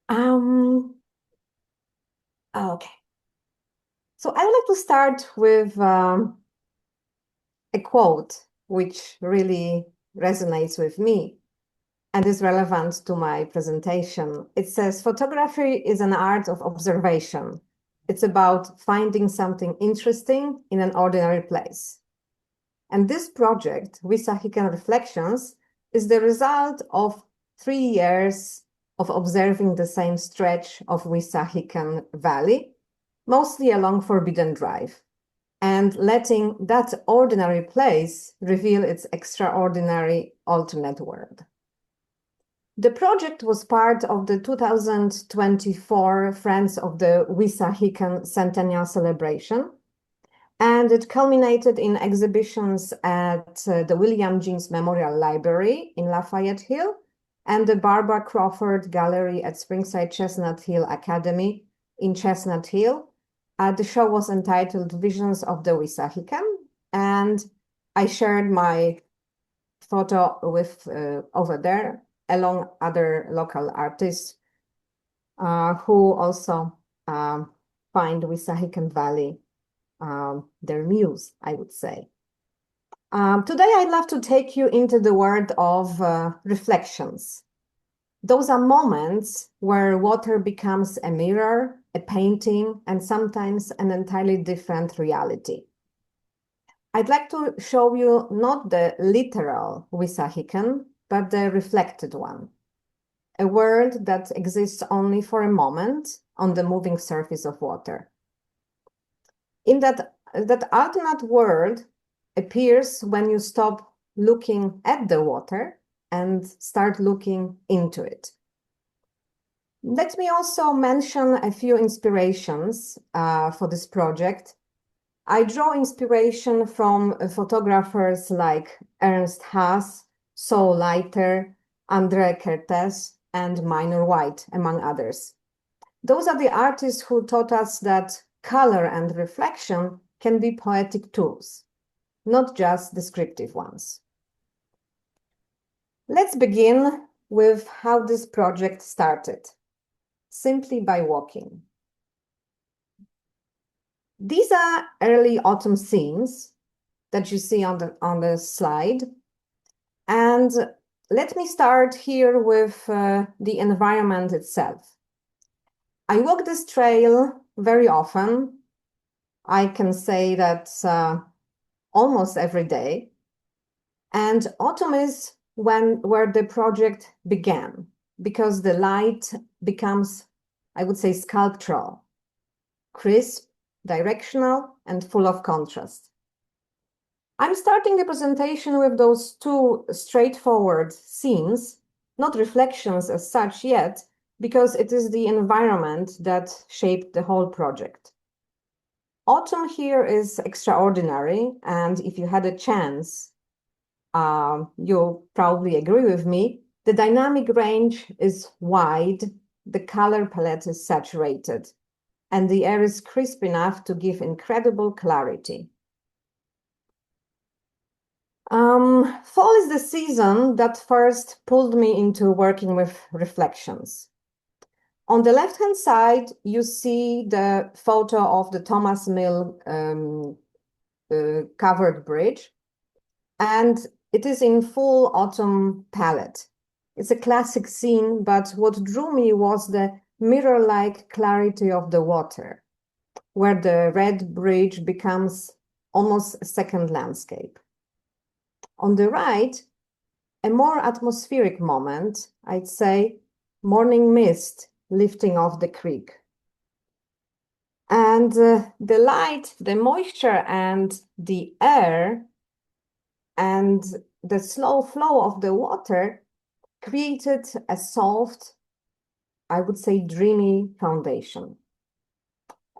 Um, okay. So I would like to start with a quote which really resonates with me and is relevant to my presentation. It says, photography is an art of observation. It's about finding something interesting in an ordinary place. And this project, Wissahickon Reflections, is the result of 3 years of observing the same stretch of Wissahickon Valley, mostly along Forbidden Drive, and letting that ordinary place reveal its extraordinary alternate world. The project was part of the 2024 Friends of the Wissahickon Centennial Celebration, and it culminated in exhibitions at the William Jeanes Memorial Library in Lafayette Hill and the Barbara Crawford Gallery at Springside Chestnut Hill Academy in Chestnut Hill. The show was entitled Visions of the Wissahickon, and I shared my photo with over there along other local artists who also find Wissahickon Valley their muse, I would say. Today, I'd love to take you into the world of reflections. Those are moments where water becomes a mirror, a painting, and sometimes an entirely different reality. I'd like to show you not the literal Wissahickon, but the reflected one. A world that exists only for a moment on the moving surface of water. In that alternate world appears when you stop looking at the water and start looking into it. Let me also mention a few inspirations for this project. I draw inspiration from photographers like Ernst Haas, Saul Leiter, André Kertész, and Minor White, among others. Those are the artists who taught us that color and reflection can be poetic tools, not just descriptive ones. Let's begin with how this project started, simply by walking. These are early autumn scenes that you see on the slide. And let me start here with the environment itself. I walk this trail very often. I can say that almost every day. And autumn is where the project began, because the light becomes, I would say, sculptural, crisp, directional, and full of contrast. I'm starting the presentation with those two straightforward scenes, not reflections as such yet, because it is the environment that shaped the whole project. Autumn here is extraordinary, and if you had a chance, you'll probably agree with me, the dynamic range is wide, the color palette is saturated, and the air is crisp enough to give incredible clarity. Fall is the season that first pulled me into working with reflections. On the left-hand side, you see the photo of the Thomas Mill covered bridge, and it is in full autumn palette. It's a classic scene, but what drew me was the mirror-like clarity of the water, where the red bridge becomes almost a second landscape. On the right, a more atmospheric moment, I'd say, morning mist lifting off the creek. And the light, the moisture, and the air, and the slow flow of the water created a soft, I would say, dreamy foundation.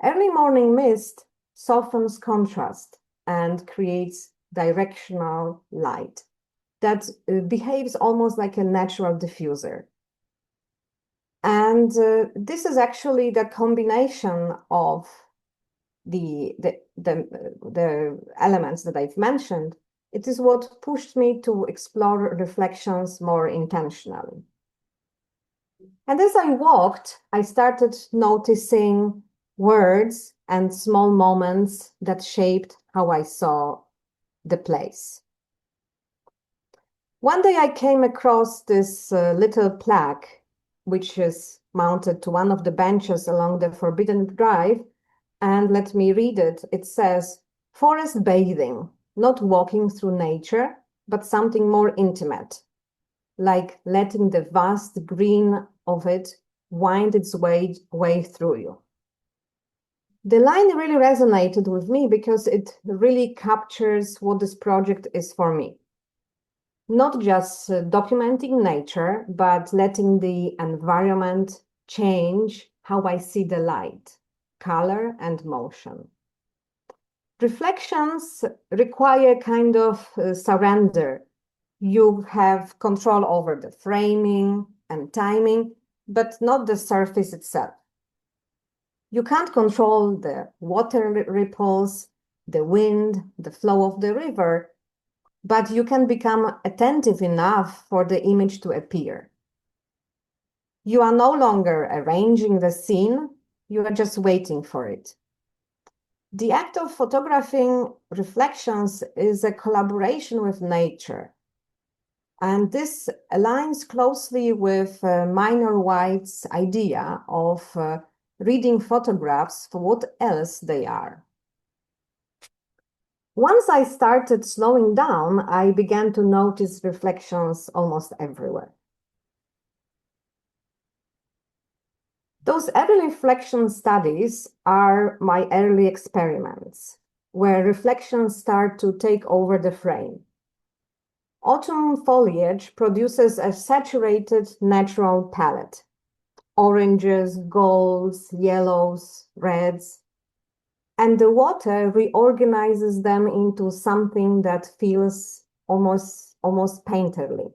Early morning mist softens contrast and creates directional light that behaves almost like a natural diffuser. And this is actually the combination of the elements that I've mentioned. It is what pushed me to explore reflections more intentionally. And as I walked, I started noticing words and small moments that shaped how I saw the place. One day I came across this little plaque, which is mounted to one of the benches along the Forbidden Drive. And let me read it. It says, "Forest bathing, not walking through nature, but something more intimate, like letting the vast green of it wind its way through you." The line really resonated with me because it really captures what this project is for me. Not just documenting nature, but letting the environment change how I see the light, color, and motion. Reflections require kind of surrender. You have control over the framing and timing, but not the surface itself. You can't control the water ripples, the wind, the flow of the river, but you can become attentive enough for the image to appear. You are no longer arranging the scene, you are just waiting for it. The act of photographing reflections is a collaboration with nature. And this aligns closely with Minor White's idea of reading photographs for what else they are. Once I started slowing down, I began to notice reflections almost everywhere. Those early reflection studies are my early experiments, where reflections start to take over the frame. Autumn foliage produces a saturated natural palette: oranges, golds, yellows, reds, and the water reorganizes them into something that feels almost painterly.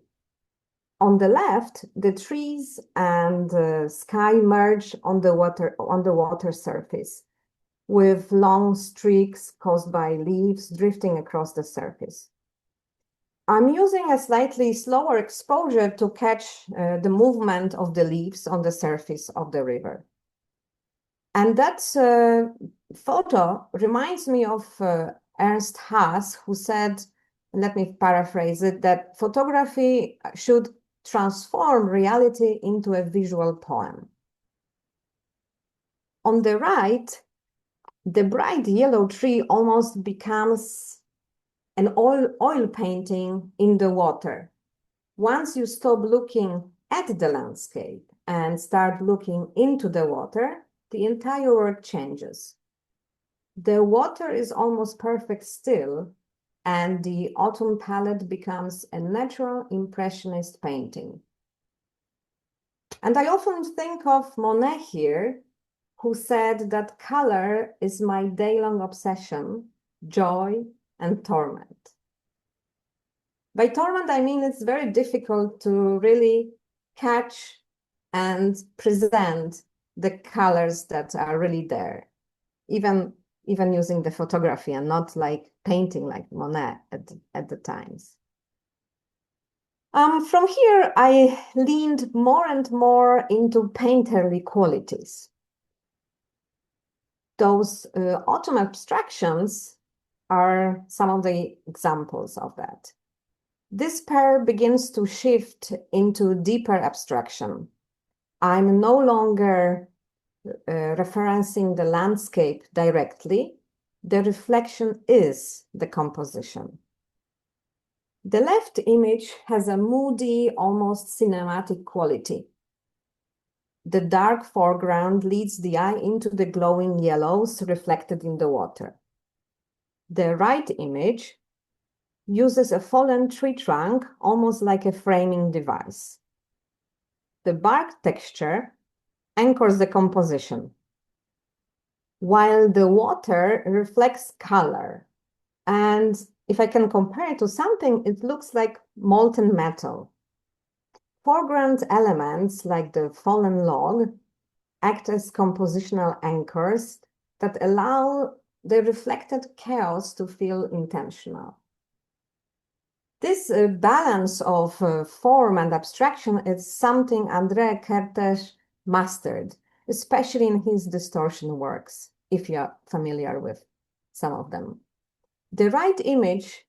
On the left, the trees and sky merge on the water surface, with long streaks caused by leaves drifting across the surface. I'm using a slightly slower exposure to catch the movement of the leaves on the surface of the river. And that photo reminds me of Ernst Haas, who said, let me paraphrase it, that photography should transform reality into a visual poem. On the right, the bright yellow tree almost becomes an oil painting in the water. Once you stop looking at the landscape and start looking into the water, the entire world changes. The water is almost perfect still, and the autumn palette becomes a natural impressionist painting. And I often think of Monet here, who said that color is my day-long obsession, joy, and torment. By torment, I mean it's very difficult to really catch and present the colors that are really there, even using the photography and not like painting like Monet at the times. From here, I leaned more and more into painterly qualities. Those autumn abstractions are some of the examples of that. This pair begins to shift into deeper abstraction. I'm no longer referencing the landscape directly. The reflection is the composition. The left image has a moody, almost cinematic quality. The dark foreground leads the eye into the glowing yellows reflected in the water. The right image uses a fallen tree trunk almost like a framing device. The bark texture anchors the composition, while the water reflects color. And if I can compare it to something, it looks like molten metal. Foreground elements like the fallen log act as compositional anchors that allow the reflected chaos to feel intentional. This balance of form and abstraction is something André Kertész mastered, especially in his distortion works, if you're familiar with some of them. The image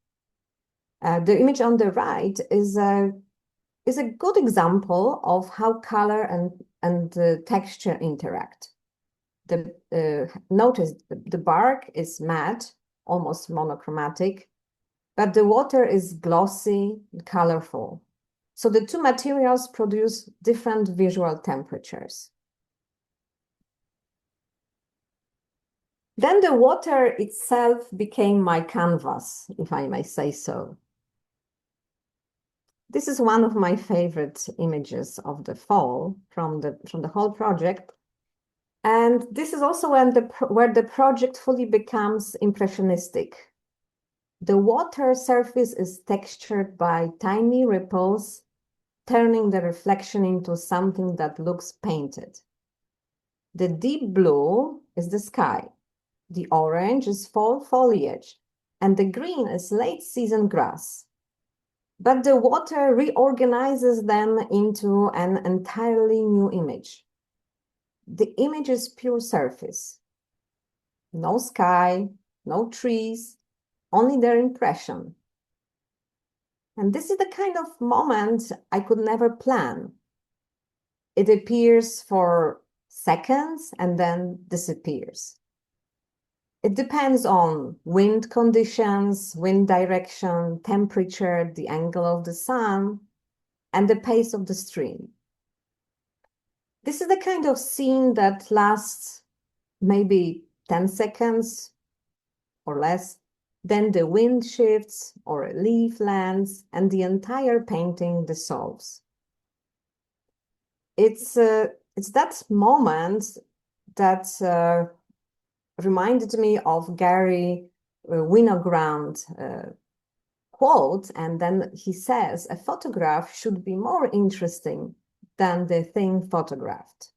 on the right is a good example of how color and texture interact. Notice the bark is matte, almost monochromatic, but the water is glossy, colorful. So the two materials produce different visual temperatures. Then the water itself became my canvas, if I may say so. This is one of my favorite images of the fall from the whole project. And this is also where the project fully becomes impressionistic. The water surface is textured by tiny ripples, turning the reflection into something that looks painted. The deep blue is the sky, the orange is fall foliage, and the green is late season grass. But the water reorganizes them into an entirely new image. The image is pure surface. No sky, no trees, only their impression. And this is the kind of moment I could never plan. It appears for seconds and then disappears. It depends on wind conditions, wind direction, temperature, the angle of the sun, and the pace of the stream. This is the kind of scene that lasts maybe 10 seconds or less. Then the wind shifts or a leaf lands and the entire painting dissolves. It's that moment that reminded me of Gary Winogrand quote, and then he says, a photograph should be more interesting than the thing photographed.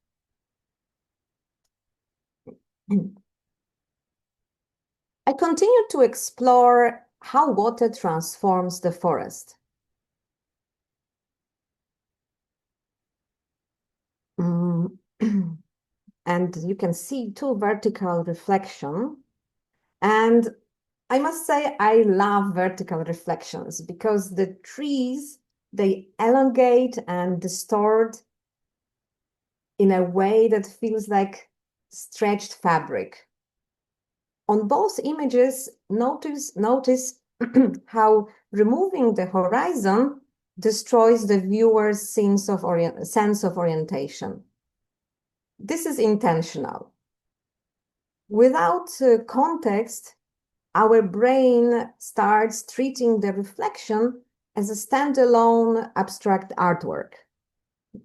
I continued to explore how water transforms the forest. And you can see two vertical reflection. And I must say, I love vertical reflections because the trees, they elongate and distort in a way that feels like stretched fabric. On both images, notice how removing the horizon destroys the viewer's sense of orientation. This is intentional. Without context, our brain starts treating the reflection as a standalone abstract artwork,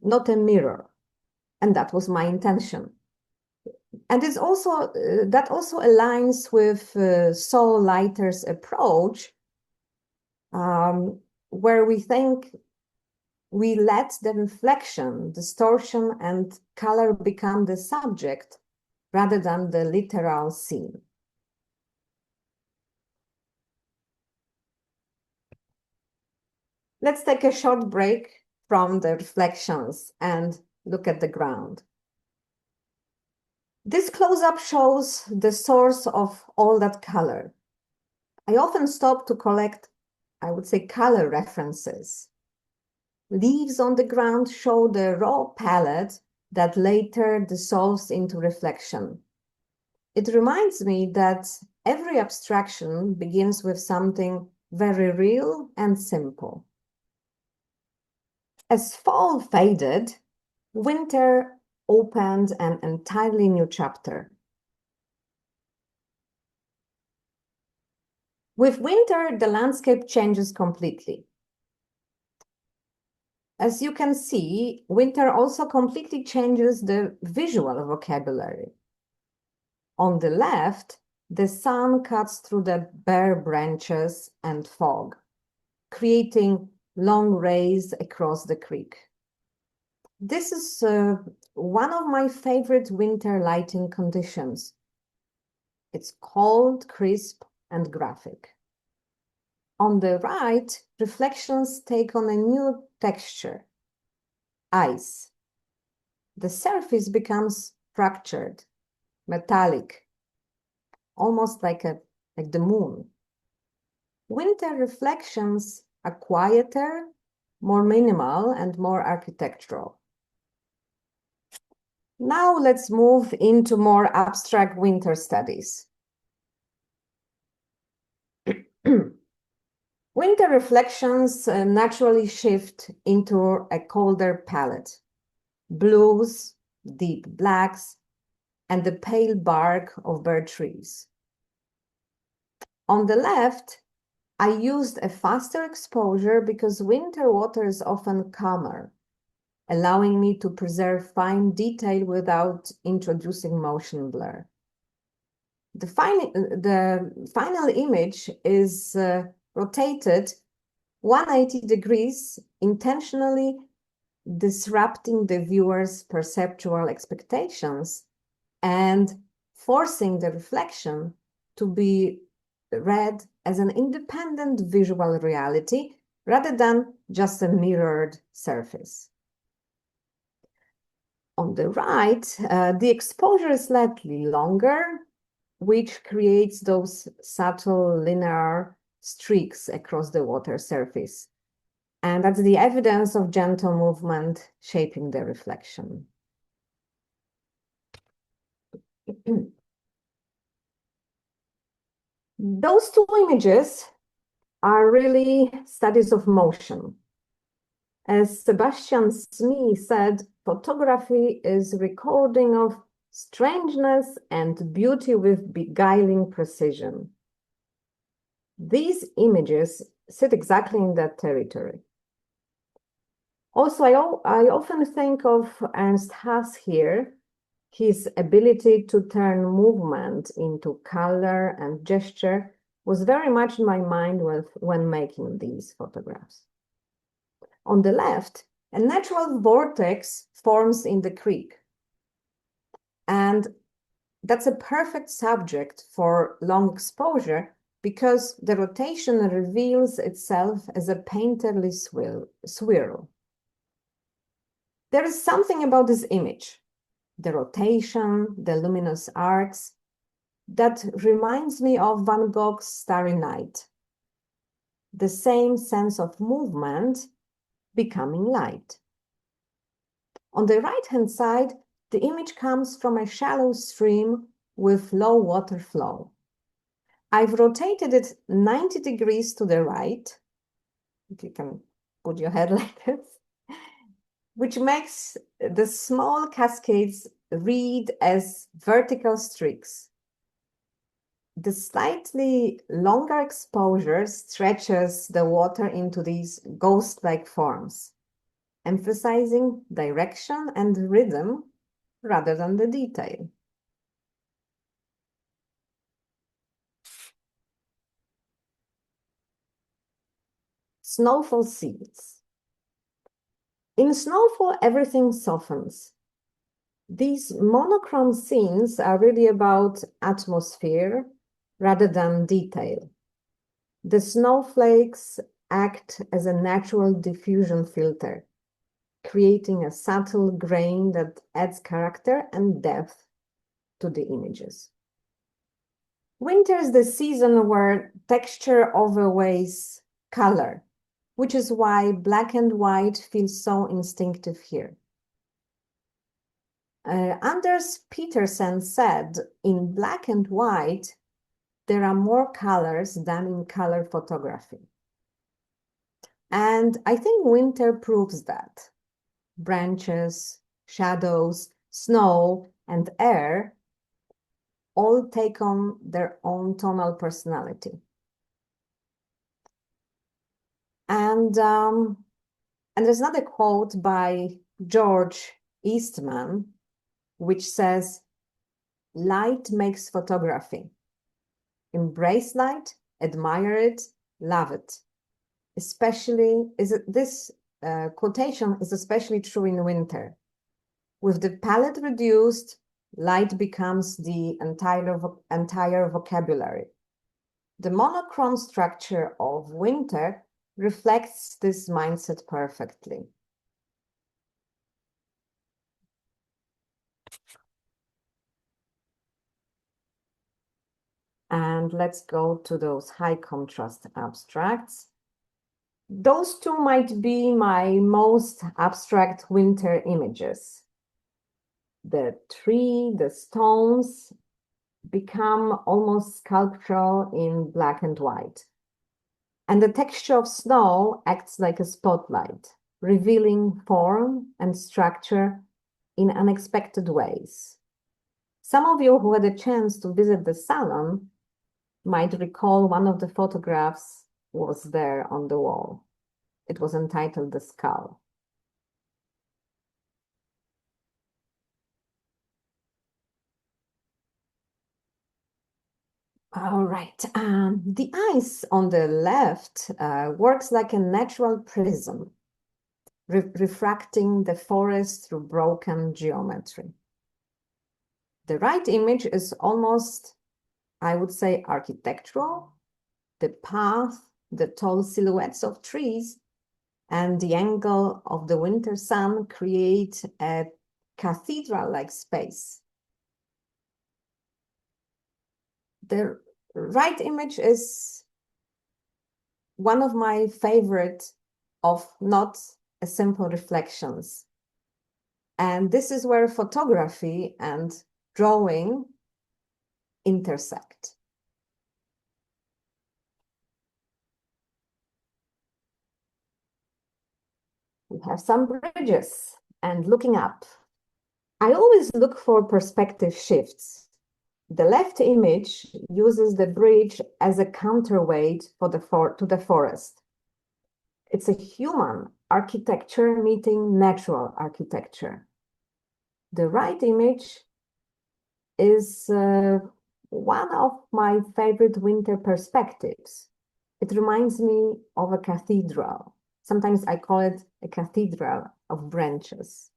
not a mirror. And that was my intention. And it's also that also aligns with Saul Leiter's approach, where we think we let the reflection, distortion, and color become the subject rather than the literal scene. Let's take a short break from the reflections and look at the ground. This close-up shows the source of all that color. I often stop to collect, I would say, color references. Leaves on the ground show the raw palette that later dissolves into reflection. It reminds me that every abstraction begins with something very real and simple. As fall faded, winter opened an entirely new chapter. With winter, the landscape changes completely. As you can see, winter also completely changes the visual vocabulary. On the left, the sun cuts through the bare branches and fog, creating long rays across the creek. This is one of my favorite winter lighting conditions. It's cold, crisp, and graphic. On the right, reflections take on a new texture, ice. The surface becomes fractured, metallic, almost like the moon. Winter reflections are quieter, more minimal, and more architectural. Now let's move into more abstract winter studies. Winter reflections naturally shift into a colder palette. Blues, deep blacks, and the pale bark of bare trees. On the left, I used a faster exposure because winter water is often calmer, allowing me to preserve fine detail without introducing motion blur. The final image is rotated 180 degrees, intentionally disrupting the viewer's perceptual expectations and forcing the reflection to be read as an independent visual reality rather than just a mirrored surface. On the right, the exposure is slightly longer, which creates those subtle linear streaks across the water surface. And that's the evidence of gentle movement shaping the reflection. Those two images are really studies of motion. As Sebastian Smee said, photography is recording of strangeness and beauty with beguiling precision. These images sit exactly in that territory. Also, I often think of Ernst Haas here, his ability to turn movement into color and gesture was very much in my mind when making these photographs. On the left, a natural vortex forms in the creek. And that's a perfect subject for long exposure because the rotation reveals itself as a painterly swirl. There is something about this image, the rotation, the luminous arcs, that reminds me of Van Gogh's Starry Night. The same sense of movement becoming light. On the right-hand side, the image comes from a shallow stream with low water flow. I've rotated it 90 degrees to the right, if you can put your head like this, which makes the small cascades read as vertical streaks. The slightly longer exposure stretches the water into these ghost-like forms, emphasizing direction and rhythm rather than the detail. Snowfall scenes. In snowfall, everything softens. These monochrome scenes are really about atmosphere rather than detail. The snowflakes act as a natural diffusion filter, creating a subtle grain that adds character and depth to the images. Winter is the season where texture overweighs color, which is why black and white feels so instinctive here. Anders Petersen said, in black and white, there are more colors than in color photography. And I think winter proves that. Branches, shadows, snow, and air all take on their own tonal personality. And there's another quote by George Eastman, which says, light makes photography. Embrace light, admire it, love it. This quotation is especially true in winter. With the palette reduced, light becomes the entire vocabulary. The monochrome structure of winter reflects this mindset perfectly. And let's go to those high contrast abstracts. Those two might be my most abstract winter images. The tree, the stones become almost sculptural in black and white. And the texture of snow acts like a spotlight, revealing form and structure in unexpected ways. Some of you who had a chance to visit the salon might recall one of the photographs was there on the wall. It was entitled The Skull. All right. The ice on the left works like a natural prism, refracting the forest through broken geometry. The right image is almost, I would say, architectural. The path, the tall silhouettes of trees, and the angle of the winter sun create a cathedral-like space. The right image is one of my favorite of not a simple reflections. And this is where photography and drawing intersect. We have some bridges and looking up. I always look for perspective shifts. The left image uses the bridge as a counterweight to the forest. It's a human architecture meeting natural architecture. The right image is one of my favorite winter perspectives. It reminds me of a cathedral. Sometimes I call it a cathedral of branches.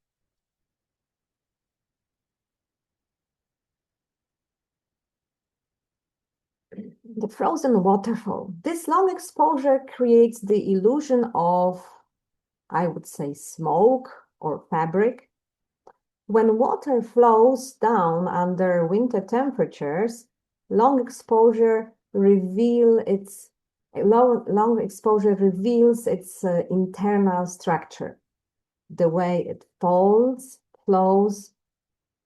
The frozen waterfall. This long exposure creates the illusion of, I would say, smoke or fabric. When water flows down under winter temperatures, long exposure reveals its internal structure, the way it folds, flows,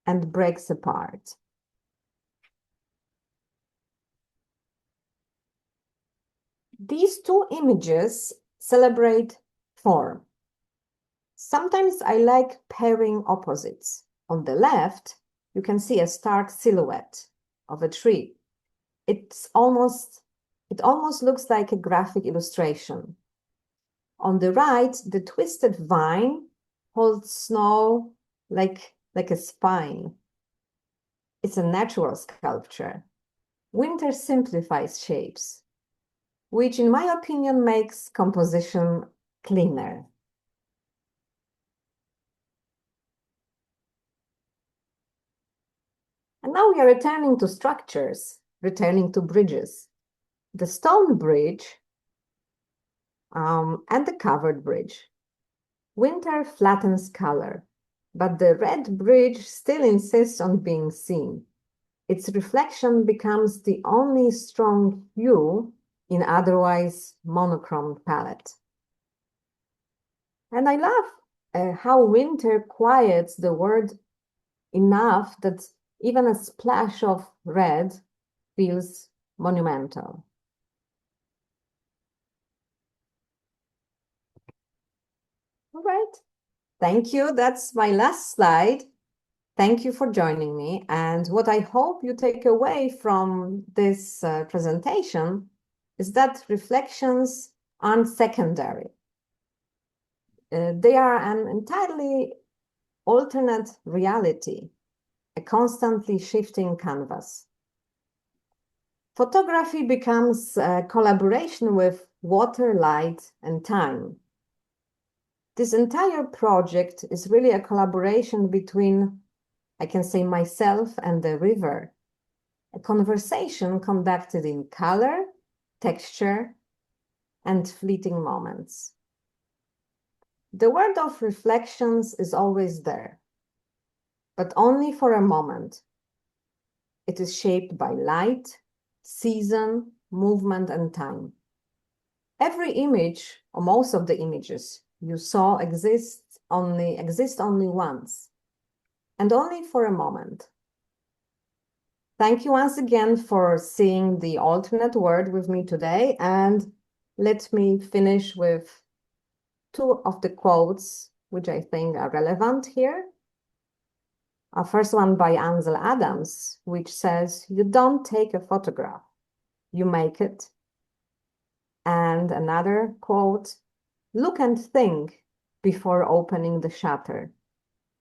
and breaks apart. These two images celebrate form. Sometimes I like pairing opposites. On the left, you can see a stark silhouette of a tree. It almost looks like a graphic illustration. On the right, the twisted vine holds snow like a spine. It's a natural sculpture. Winter simplifies shapes, which in my opinion makes composition cleaner. And now we are returning to structures, returning to bridges. The stone bridge and the covered bridge. Winter flattens color, but the red bridge still insists on being seen. Its reflection becomes the only strong hue in otherwise monochrome palette. And I love how winter quiets the world enough that even a splash of red feels monumental. All right, thank you. That's my last slide. Thank you for joining me. And what I hope you take away from this presentation is that reflections aren't secondary. They are an entirely alternate reality, a constantly shifting canvas. Photography becomes a collaboration with water, light, and time. This entire project is really a collaboration between, I can say, myself and the river, a conversation conducted in color, texture, and fleeting moments. The world of reflections is always there, but only for a moment. It is shaped by light, season, movement, and time. Every image, or most of the images you saw exist only once, and only for a moment. Thank you once again for seeing the alternate world with me today, and let me finish with two of the quotes which I think are relevant here. Our first one by Ansel Adams, which says, "You don't take a photograph, you make it." And another quote, "Look and think before opening the shutter.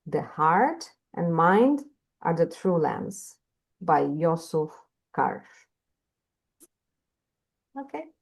The heart and mind are the true lens," by Yusuf Karsh. Okay.